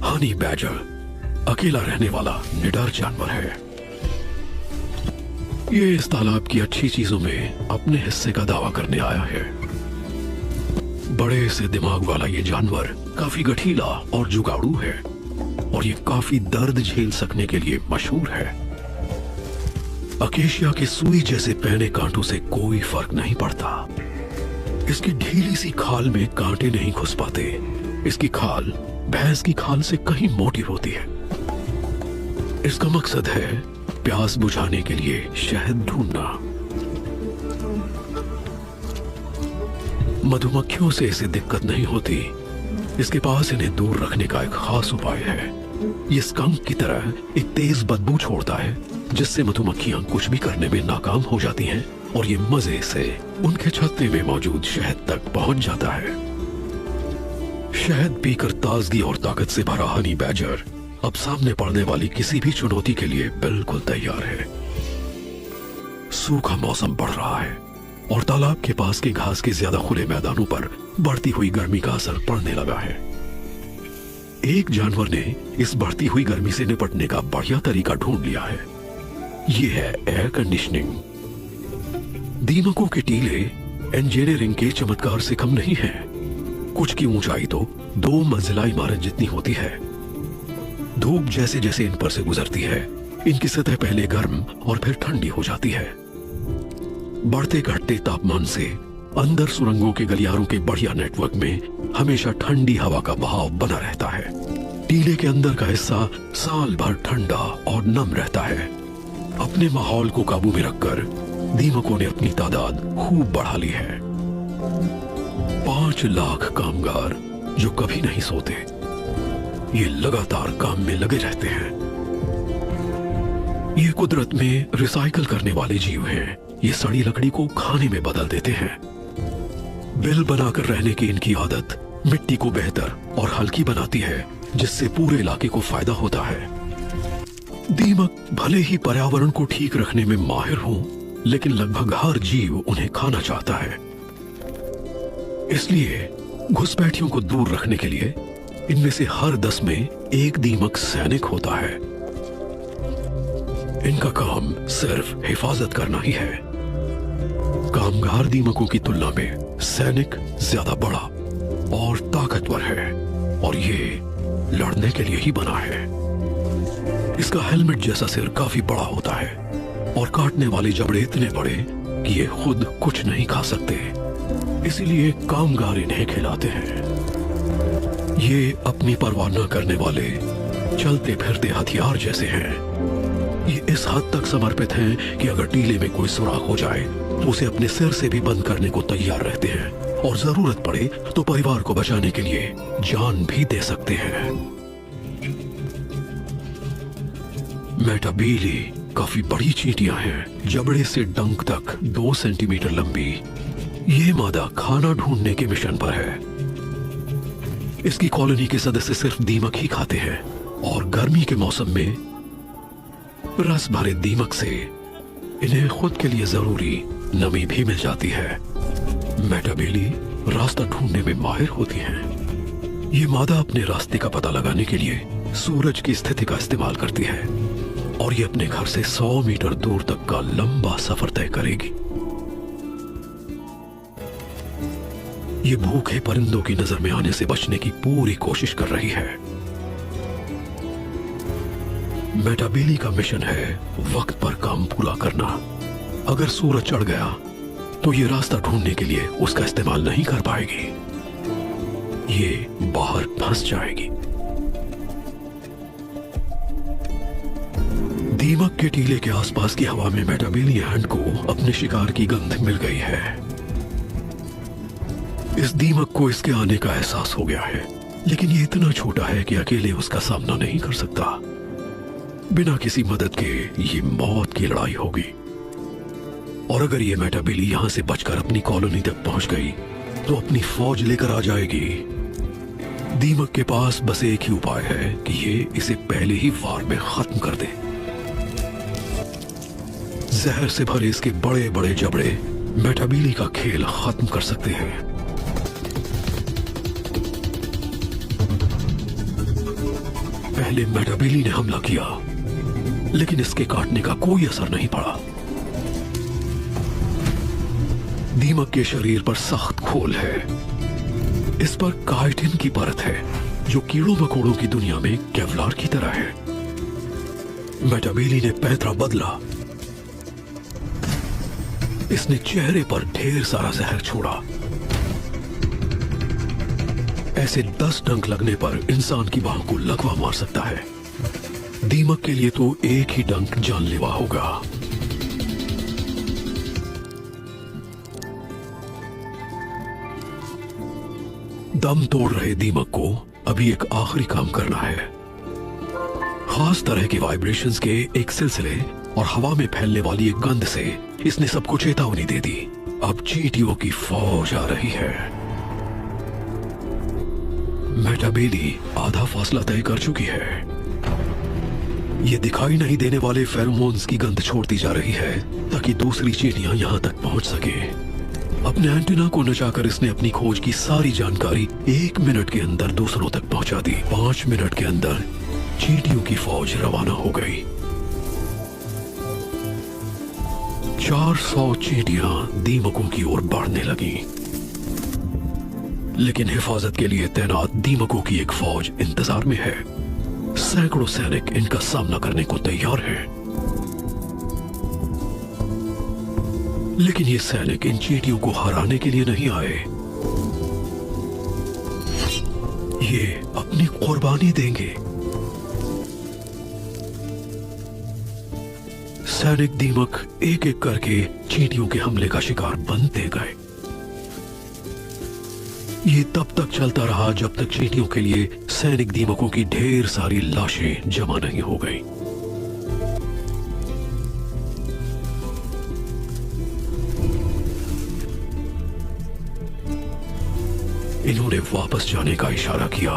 Honey badger अकेला रहने वाला निडर जानवर है। ये इस तालाब की अच्छी चीजों में अपने हिस्से का दावा करने आया है। बड़े से दिमाग वाला ये जानवर काफी गठीला और जुगाड़ू है और ये काफी दर्द झेल सकने के लिए मशहूर है। अकेशिया के सुई जैसे पहने कांटों से कोई फर्क नहीं पड़ता। इसकी ढीली सी खाल में कांटे नहीं घुस पाते। इसकी खाल भैंस की खाल से कहीं मोटी होती है। इसका मकसद है प्यास बुझाने के लिए शहद ढूंढना। मधुमक्खियों से इसे दिक्कत नहीं होती। इसके पास इन्हें दूर रखने का एक खास उपाय है। ये स्कंक की तरह एक तेज बदबू छोड़ता है जिससे मधुमक्खियां कुछ भी करने में नाकाम हो जाती हैं और ये मजे से उनके छत्ते में मौजूद शहद तक पहुंच जाता है। शहद पीकर ताजगी और ताकत से भरा हनी बैजर अब सामने पड़ने वाली किसी भी चुनौती के लिए बिल्कुल तैयार है। सूखा मौसम बढ़ रहा है और तालाब के पास के घास के ज्यादा खुले मैदानों पर बढ़ती हुई गर्मी का असर पड़ने लगा है। एक जानवर ने इस बढ़ती हुई गर्मी से निपटने का बढ़िया तरीका ढूंढ लिया है। ये है एयर कंडीशनिंग। दीमकों के टीले इंजीनियरिंग के चमत्कार से कम नहीं है। कुछ की ऊंचाई तो 2 मंजिला इमारत जितनी होती है। धूप जैसे जैसे इन पर से गुजरती है, इनकी सतह पहले गर्म और फिर ठंडी हो जाती है। बढ़ते घटते तापमान से अंदर सुरंगों के गलियारों के बढ़िया नेटवर्क में हमेशा ठंडी हवा का बहाव बना रहता है। टीले के अंदर का हिस्सा साल भर ठंडा और नम रहता है। अपने माहौल को काबू में रखकर दीमकों ने अपनी तादाद खूब बढ़ा ली है। 5 लाख कामगार जो कभी नहीं सोते, ये लगातार काम में लगे रहते हैं। ये कुदरत में रिसाइकल करने वाले जीव हैं। ये सड़ी लकड़ी को खाने में बदल देते हैं। बिल बनाकर रहने की इनकी आदत मिट्टी को बेहतर और हल्की बनाती है, जिससे पूरे इलाके को फायदा होता है। दीमक भले ही पर्यावरण को ठीक रखने में माहिर हों, लेकिन लगभग हर जीव उन्हें खाना चाहता है। इसलिए घुसपैठियों को दूर रखने के लिए इनमें से हर 10 में एक दीमक सैनिक होता है। इनका काम सिर्फ हिफाजत करना ही है। कामगार दीमकों की तुलना में सैनिक ज्यादा बड़ा और ताकतवर है और ये लड़ने के लिए ही बना है। इसका हेलमेट जैसा सिर काफी बड़ा होता है और काटने वाले जबड़े इतने बड़े कि ये खुद कुछ नहीं खा सकते, इसीलिए कामगार इन्हें खिलाते हैं। ये अपनी परवाह न करने वाले चलते फिरते हथियार जैसे हैं। ये इस हद तक समर्पित हैं कि अगर टीले में कोई सुराख हो जाए तो उसे अपने सिर से भी बंद करने को तैयार रहते हैं और जरूरत पड़े तो परिवार को बचाने के लिए जान भी दे सकते हैं। मेटाबीली काफी बड़ी चींटियां हैं, जबड़े से डंक तक 2 सेंटीमीटर लंबी। ये मादा खाना ढूंढने के मिशन पर है। इसकी कॉलोनी के सदस्य सिर्फ दीमक ही खाते हैं और गर्मी के मौसम में रस भरे दीमक से इन्हें खुद के लिए जरूरी नमी भी मिल जाती है। मेटाबेली रास्ता ढूंढने में माहिर होती हैं। ये मादा अपने रास्ते का पता लगाने के लिए सूरज की स्थिति का इस्तेमाल करती है और ये अपने घर से 100 मीटर दूर तक का लंबा सफर तय करेगी। ये भूखे परिंदों की नजर में आने से बचने की पूरी कोशिश कर रही है। मेटाबेली का मिशन है वक्त पर काम पूरा करना। अगर सूरज चढ़ गया तो ये रास्ता ढूंढने के लिए उसका इस्तेमाल नहीं कर पाएगी। ये बाहर फंस जाएगी। दीमक के टीले के आसपास की हवा में मेटाबेली हैंड को अपने शिकार की गंध मिल गई है। इस दीमक को इसके आने का एहसास हो गया है, लेकिन ये इतना छोटा है कि अकेले उसका सामना नहीं कर सकता। बिना किसी मदद के ये मौत की लड़ाई होगी। और अगर ये मेटाबेली यहां से बचकर अपनी कॉलोनी तक पहुंच गई तो अपनी फौज लेकर आ जाएगी। दीमक के पास बस एक ही उपाय है कि ये इसे पहले ही वार में खत्म कर दे। जहर से भरे इसके बड़े बड़े जबड़े मेटाबेली का खेल खत्म कर सकते हैं। पहले मेटाबेली ने हमला किया, लेकिन इसके काटने का कोई असर नहीं पड़ा। दीमक के शरीर पर सख्त खोल है। इस पर काइटिन की परत है जो कीड़ों मकोड़ों की दुनिया में केवलार की तरह है। मेटाबेली ने पैंतरा बदला। इसने चेहरे पर ढेर सारा जहर छोड़ा। ऐसे 10 डंक लगने पर इंसान की बाहों को लकवा मार सकता है। दीमक के लिए तो एक ही डंक जानलेवा होगा। दम तोड़ रहे दीमक को अभी एक आखिरी काम करना है। खास तरह के वाइब्रेशंस के एक सिलसिले और हवा में फैलने वाली एक गंध से इसने सबको चेतावनी दे दी। अब चींटियों की फौज आ रही है। मेटाबेली आधा फासला तय कर चुकी है। ये दिखाई नहीं देने वाले फेरोमोन्स की गंध छोड़ती जा रही है ताकि दूसरी चींटियां यहां तक पहुंच सके। अपने एंटीना को नचाकर इसने अपनी खोज की सारी जानकारी 1 मिनट के अंदर दूसरों तक पहुंचा दी। 5 मिनट के अंदर चींटियों की फौज रवाना हो गई। 400 चींटियां दीमकों की ओर बढ़ने लगी, लेकिन हिफाजत के लिए तैनात दीमकों की एक फौज इंतजार में है। सैकड़ों सैनिक इनका सामना करने को तैयार हैं। लेकिन ये सैनिक इन चींटियों को हराने के लिए नहीं आए। ये अपनी कुर्बानी देंगे। सैनिक दीमक एक एक करके चींटियों के हमले का शिकार बनते गए। ये तब तक चलता रहा जब तक चींटियों के लिए सैनिक दीमकों की ढेर सारी लाशें जमा नहीं हो गई। इन्होंने वापस जाने का इशारा किया।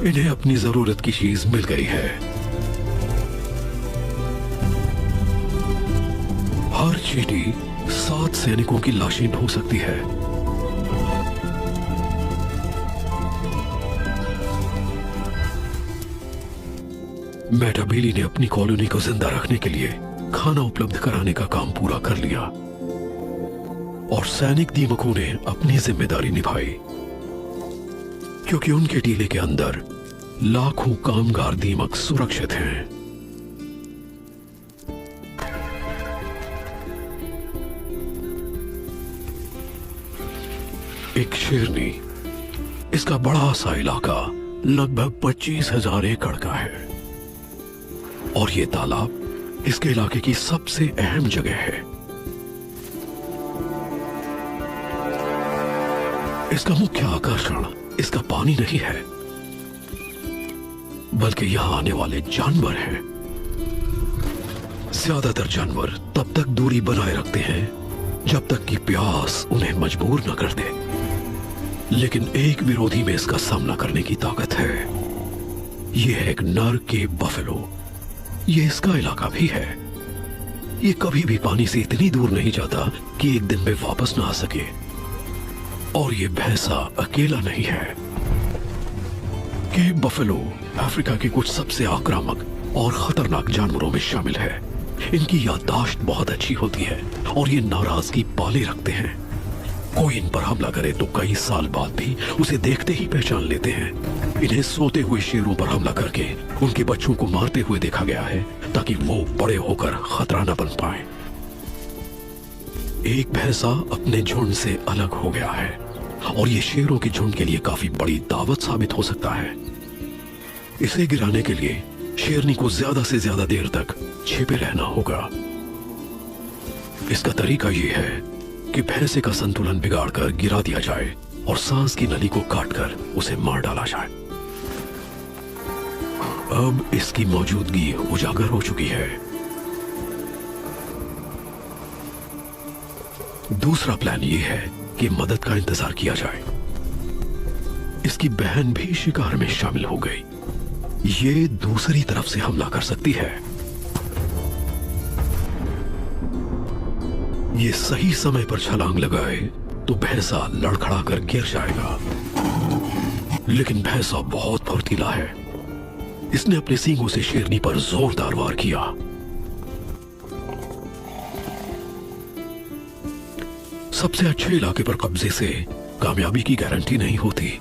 इन्हें अपनी जरूरत की चीज मिल गई है। हर चींटी 7 सैनिकों की लाशें ढो सकती है। मेटाबेली ने अपनी कॉलोनी को जिंदा रखने के लिए खाना उपलब्ध कराने का काम पूरा कर लिया और सैनिक दीमकों ने अपनी जिम्मेदारी निभाई, क्योंकि उनके टीले के अंदर लाखों कामगार दीमक सुरक्षित हैं। एक शेरनी, इसका बड़ा सा इलाका लगभग 25,000 एकड़ का है और ये तालाब इसके इलाके की सबसे अहम जगह है। इसका मुख्य आकर्षण इसका पानी नहीं है, बल्कि यहां आने वाले जानवर हैं। ज्यादातर जानवर तब तक दूरी बनाए रखते हैं जब तक कि प्यास उन्हें मजबूर न कर दे, लेकिन एक विरोधी में इसका सामना करने की ताकत है। यह है एक नर के बफेलो। ये इसका इलाका भी है। ये कभी भी पानी से इतनी दूर नहीं जाता कि एक दिन में वापस ना आ सके। और ये भैंसा अकेला नहीं है। के बफेलो अफ्रीका के कुछ सबसे आक्रामक और खतरनाक जानवरों में शामिल है। इनकी याददाश्त बहुत अच्छी होती है और ये नाराजगी पाले रखते हैं। कोई इन पर हमला करे तो कई साल बाद भी उसे देखते ही पहचान लेते हैं। इन्हें सोते हुए शेरों पर हमला करके उनके बच्चों को मारते हुए देखा गया है ताकि वो बड़े होकर खतरा न बन पाए। एक भैंसा अपने झुंड से अलग हो गया है और ये शेरों के झुंड के लिए काफी बड़ी दावत साबित हो सकता है। इसे गिराने के लिए शेरनी को ज्यादा से ज्यादा देर तक छिपे रहना होगा। इसका तरीका यह है कि भैंसे का संतुलन बिगाड़कर गिरा दिया जाए और सांस की नली को काटकर उसे मार डाला जाए। अब इसकी मौजूदगी उजागर हो चुकी है। दूसरा प्लान यह है कि मदद का इंतजार किया जाए। इसकी बहन भी शिकार में शामिल हो गई। ये दूसरी तरफ से हमला कर सकती है। ये सही समय पर छलांग लगाए तो भैंसा लड़खड़ा कर गिर जाएगा। लेकिन भैंसा बहुत फुर्तीला है। इसने अपने सींगों से शेरनी पर जोरदार वार किया। सबसे अच्छे इलाके पर कब्जे से कामयाबी की गारंटी नहीं होती।